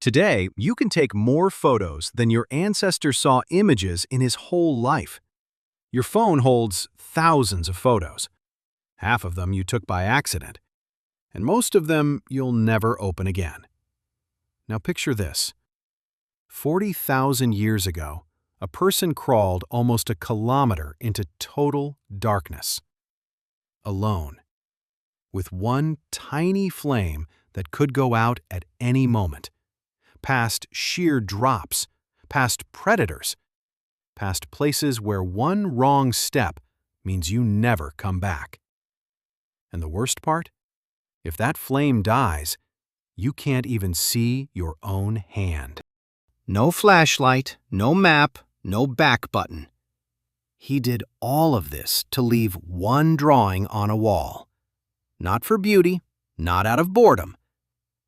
Today, you can take more photos than your ancestor saw images in his whole life. Your phone holds thousands of photos. Half of them you took by accident, and most of them you'll never open again. Now picture this. 40,000 years ago, a person crawled almost a kilometer into total darkness. Alone. With one tiny flame that could go out at any moment. Past sheer drops, past predators, past places where one wrong step means you never come back. And the worst part? If that flame dies, you can't even see your own hand. No flashlight, no map, no back button. He did all of this to leave one drawing on a wall. Not for beauty, not out of boredom.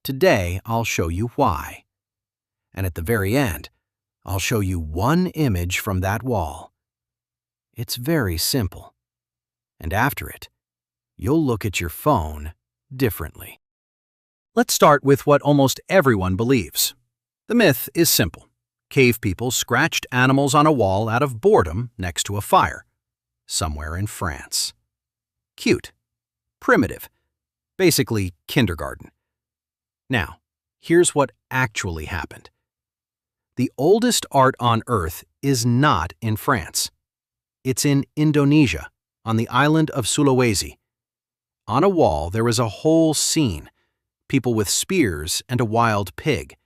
Today, I'll show you why. And at the very end, I'll show you one image from that wall. It's very simple. And after it, you'll look at your phone differently. Let's start with what almost everyone believes. The myth is simple. Cave people scratched animals on a wall out of boredom next to a fire, somewhere in France. Cute. Primitive. Basically kindergarten. Now, here's what actually happened. The oldest art on Earth is not in France. It's in Indonesia, on the island of Sulawesi. On a wall, there is a whole scene, people with spears and a wild pig.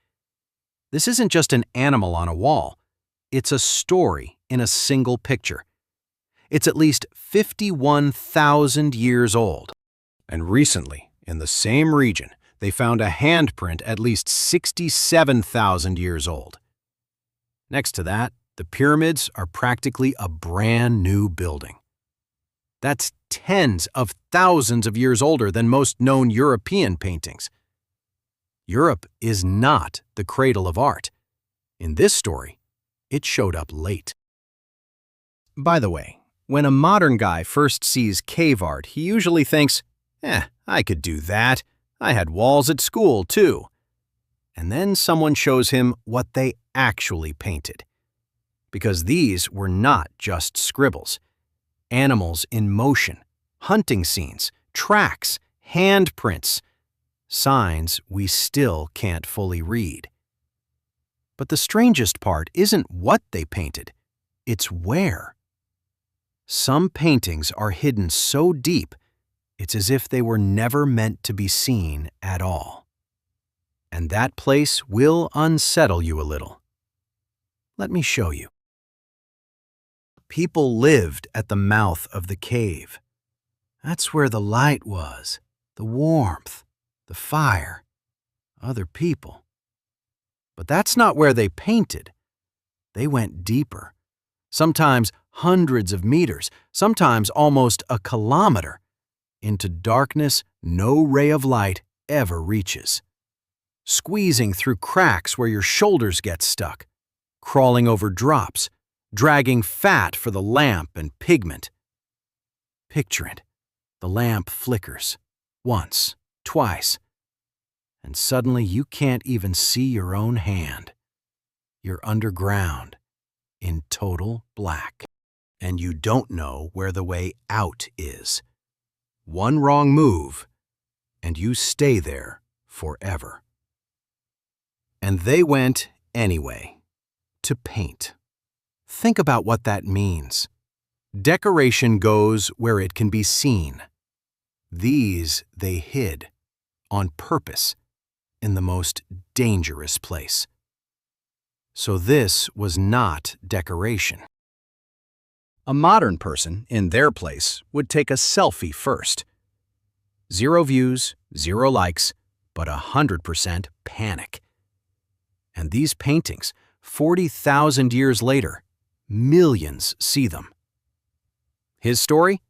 This isn't just an animal on a wall. It's a story in a single picture. It's at least 51,000 years old. And recently, in the same region, they found a handprint at least 67,000 years old. Next to that, the pyramids are practically a brand new building. That's tens of thousands of years older than most known European paintings. Europe is not the cradle of art. In this story, it showed up late. By the way, when a modern guy first sees cave art, he usually thinks, I could do that. I had walls at school, too. And then someone shows him what they actually painted. Because these were not just scribbles. Animals in motion, hunting scenes, tracks, handprints, signs we still can't fully read. But the strangest part isn't what they painted, it's where. Some paintings are hidden so deep, it's as if they were never meant to be seen at all. And that place will unsettle you a little. Let me show you. People lived at the mouth of the cave. That's where the light was, the warmth, the fire, other people. But that's not where they painted. They went deeper, sometimes hundreds of meters, sometimes almost a kilometer, into darkness no ray of light ever reaches. Squeezing through cracks where your shoulders get stuck, crawling over drops, dragging fat for the lamp and pigment. Picture it. The lamp flickers, once, twice, and suddenly you can't even see your own hand. You're underground, in total black, and you don't know where the way out is. One wrong move, and you stay there forever. And they went anyway, to paint. Think about what that means. Decoration goes where it can be seen. These they hid, on purpose, in the most dangerous place. So this was not decoration. A modern person, in their place, would take a selfie first. 0 views, 0 likes, but 100% panic. And these paintings, 40,000 years later, millions see them. His story?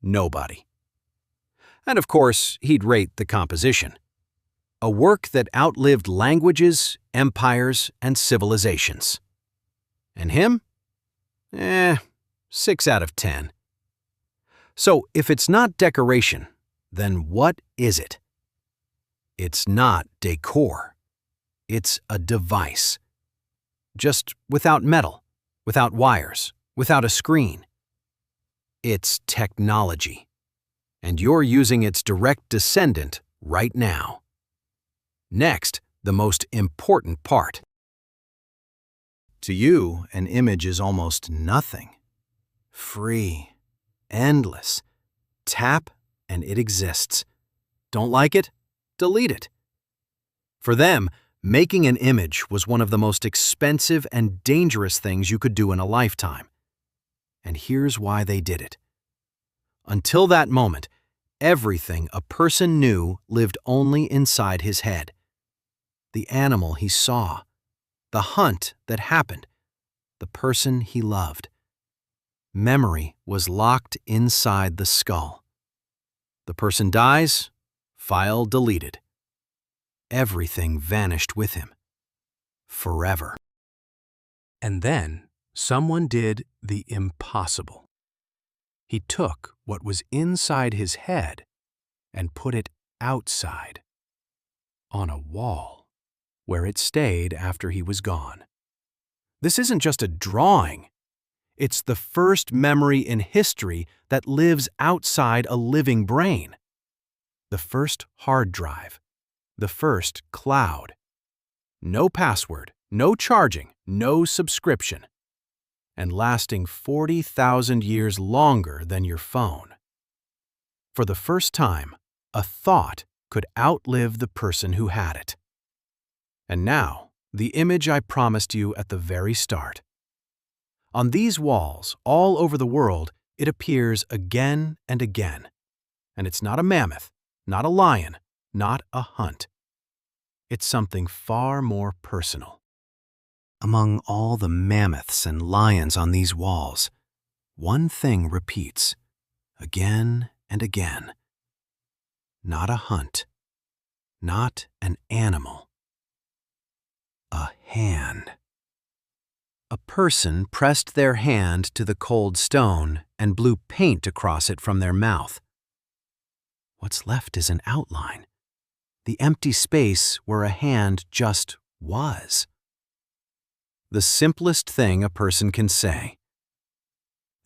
Nobody. And of course, he'd rate the composition. A work that outlived languages, empires, and civilizations. And him? 6 out of 10. So if it's not decoration, then what is it? It's not decor. It's a device. Just without metal, without wires, without a screen. It's technology. And you're using its direct descendant right now. Next, the most important part. To you, an image is almost nothing. Free, endless. Tap and it exists. Don't like it? Delete it. For them, making an image was one of the most expensive and dangerous things you could do in a lifetime. And here's why they did it. Until that moment, everything a person knew lived only inside his head. The animal he saw, the hunt that happened, the person he loved. Memory was locked inside the skull. The person dies, file deleted. Everything vanished with him. Forever. And then someone did the impossible. He took what was inside his head and put it outside, on a wall, where it stayed after he was gone. This isn't just a drawing. It's the first memory in history that lives outside a living brain. The first hard drive. The first cloud. No password, no charging, no subscription. And lasting 40,000 years longer than your phone. For the first time, a thought could outlive the person who had it. And now, the image I promised you at the very start. On these walls, all over the world, it appears again and again. And it's not a mammoth, not a lion, not a hunt. It's something far more personal. Among all the mammoths and lions on these walls, one thing repeats, again and again. Not a hunt, not an animal. A hand. A person pressed their hand to the cold stone and blew paint across it from their mouth. What's left is an outline, the empty space where a hand just was. The simplest thing a person can say.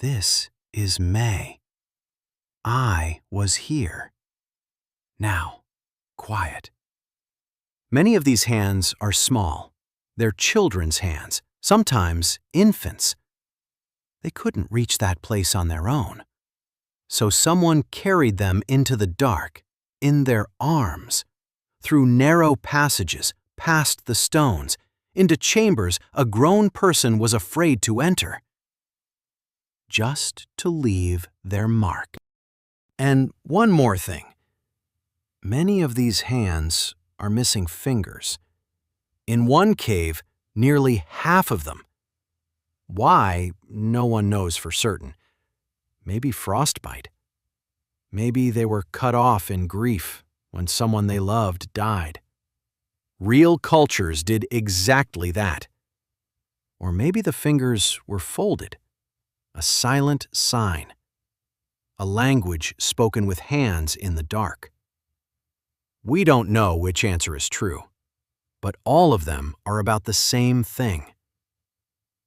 This is May. I was here. Now, quiet. Many of these hands are small. They're children's hands, sometimes infants. They couldn't reach that place on their own. So someone carried them into the dark, in their arms, through narrow passages, past the stones, into chambers a grown person was afraid to enter, just to leave their mark. And one more thing. Many of these hands are missing fingers. In one cave, nearly half of them. Why, no one knows for certain. Maybe frostbite. Maybe they were cut off in grief when someone they loved died. Real cultures did exactly that. Or maybe the fingers were folded, a silent sign, a language spoken with hands in the dark. We don't know which answer is true, but all of them are about the same thing.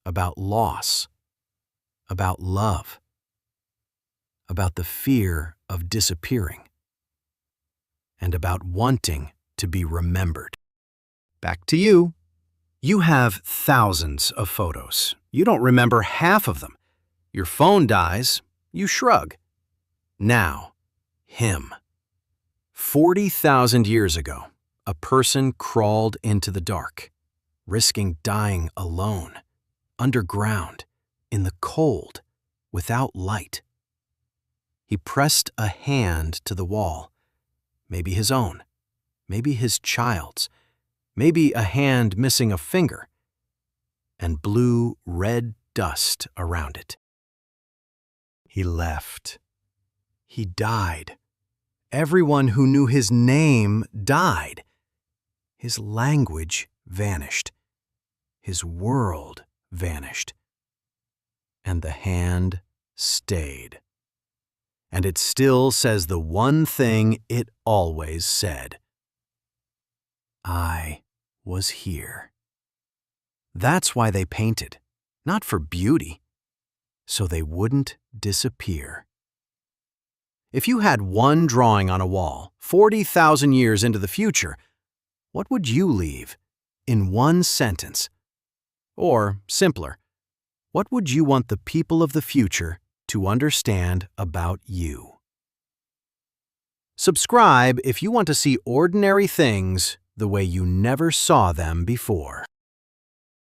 About loss, about love, about the fear of disappearing, and about wanting to be remembered. Back to you. You have thousands of photos. You don't remember half of them. Your phone dies, you shrug. Now, him. 40,000 years ago, a person crawled into the dark, risking dying alone, underground, in the cold, without light. He pressed a hand to the wall, maybe his own, maybe his child's, maybe a hand missing a finger, and blew red dust around it. He left. He died. Everyone who knew his name died. His language vanished. His world vanished. And the hand stayed. And it still says the one thing it always said. I was here. That's why they painted, not for beauty, so they wouldn't disappear. If you had one drawing on a wall 40,000 years into the future, what would you leave in one sentence? Or, simpler, what would you want the people of the future to understand about you? Subscribe if you want to see ordinary things the way you never saw them before.